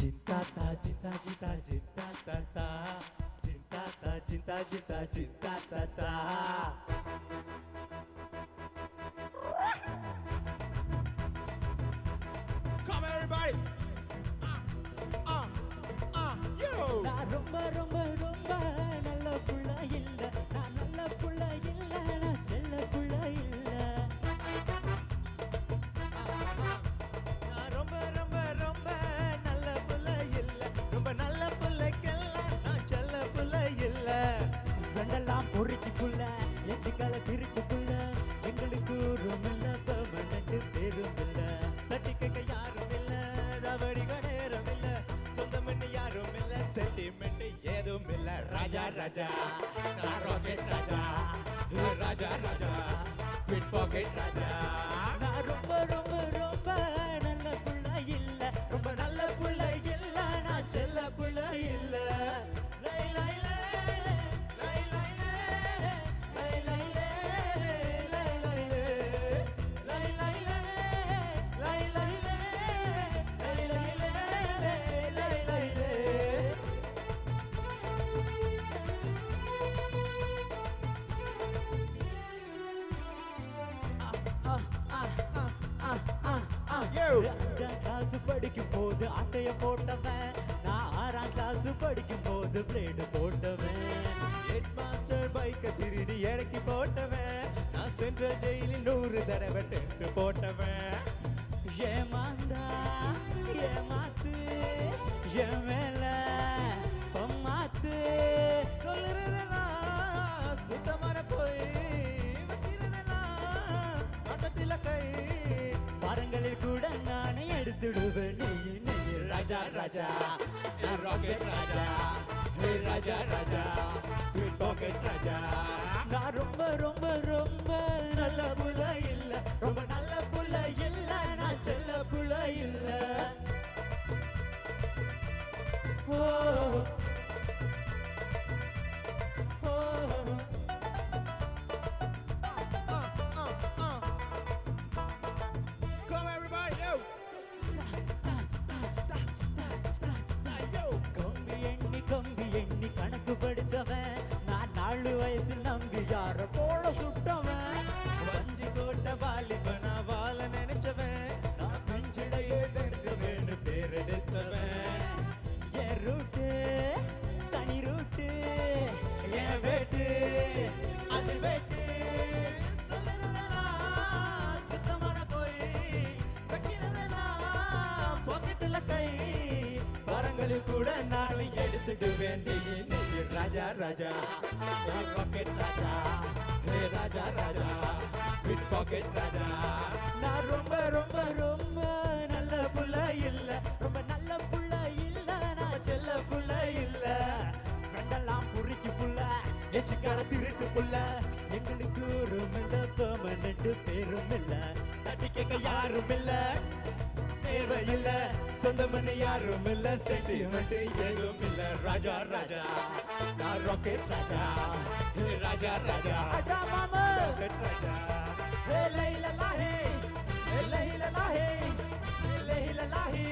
Cintata, cinta, cinta, cinta, tata. Cintata, cinta, cinta, cinta, tata. Come everybody. Yo. நான் ரொம்ப ரொம்ப ரொம்ப நல்ல புள்ள இல்ல, நான் நல்ல புள்ள இல்ல, நான் செல்ல புள்ள இல்ல. நான் ரொம்ப ரொம்ப ரொம்ப நல்ல புள்ள இல்ல, ரொம்ப நல்ல புள்ளைக்கெல்லாம் நான் செல்ல புள்ள இல்ல. ஃப்ரெண்டெல்லாம் பொறுக்கி புள்ள, எச்சிக்கால திருட்டு புள்ள, எங்களுக்கு ஒரு மில்ல பமனட்டு பேரும் இல்ல. தட்டி கேட்க யாரும் இல்ல, தவடிக நேரம் இல்ல, சொந்தம்னு யாரும் இல்ல, சென்டிமெண்ட் ஏதும் இல்ல. ராஜா ராஜா நான் ராக்கெட் ராஜா, ராஜா ராஜா பிட் பாக்கெட் ராஜா. நான் ரொம்ப ரொம்ப ரொம்ப நல்ல புள்ள இல்ல, ரொம்ப நல்ல புள்ள இல்ல, நான் செல்ல புள்ள இல்ல. லை லை லை லை லை லை லை லை லை லை லை லை லை லை லை லை லை. Yo. 5ஆம் கிளாஸ் படிக்கும் போது அட்டைய போட்டவன், நான் 6ஆம் கிளாஸ் படிக்கும் போது பிளேடு போட்டவன். ஹெட் மாஸ்டர் பைக்க திருடி இறக்கி போட்டவன், நான் சென்ட்ரல் ஜெயிலில் 100 தடவை டென்ட் போட்டவன். ஏமாந்தா ஏமாத்து என் மேல பொம்மாத்து. சொல்லுறதெல்லாம் சுத்தமான போய், வைக்கிறதெல்லாம் பக்கத்தில கை. மரங்களில் கூட நானே எடுத்துடுவேன். நீ ராஜா ராஜா ராக்கெட் ராஜா, ராஜா ராஜா பிட் பாக்கெட் ராஜா. நான் ரொம்ப ரொம்ப ரொம்ப நல்ல புள்ள இல்ல, ரொம்ப நல்ல புள்ள இல்ல, நான் செல்ல புள்ள இல்ல. ஓ ஓ. Come everybody, yo. Yo. கம்பி எண்ணி கணக்கு படிச்சவன், நான் 4 வயசில் நம்பி யார போல சுட்டவன். வஞ்சி கோட்ட வாலிபனா வாழ நினைச்சவன், நான் கஞ்சிடையே தெரிஞ்சவன் பேர் எடுத்தவன். என் ரூட்டு தனி ரூட்டு, என் வேட்டு அது வேட்டு. சொல்லுறதெல்லாம் சுத்தமான போய், வைக்கிறதெல்லாம் பாக்கெட்டுல கை. வரங்களில் கூட நானும் எடுத்துடுவேன். நீ ராஜா ராஜா பாக்கெட் ராஜா, ராஜா ராஜா பிட் பாக்கெட் ராஜா. நான் ரொம்ப ரொம்ப ரொம்ப நல்ல புள்ள இல்ல, ரொம்ப நல்ல புள்ள இல்ல, நான் செல்ல புள்ள இல்ல, ஃப்ரெண்டெல்லாம் பொறுக்கி புள்ள, எச்சிக்கார திருட்டு புள்ள. எங்களுக்கு ஒரு மில்ல பமனட்டு பேரும் இல்ல. தட்டி கேட்க யாரும் இல்ல, தேவை இல்ல, சொந்தம்னு யாரும் இல்ல, சென்டிமெண்ட் ஏதும் இல்ல. ராஜா ராஜா நான் ராக்கெட் ராஜா, ராஜா ராஜா அடா மாமா ராக்கெட் ராஜா. ஹே லைலா லாஹே, ஹே லைலா லாஹே, ஹே லைலா லாஹே.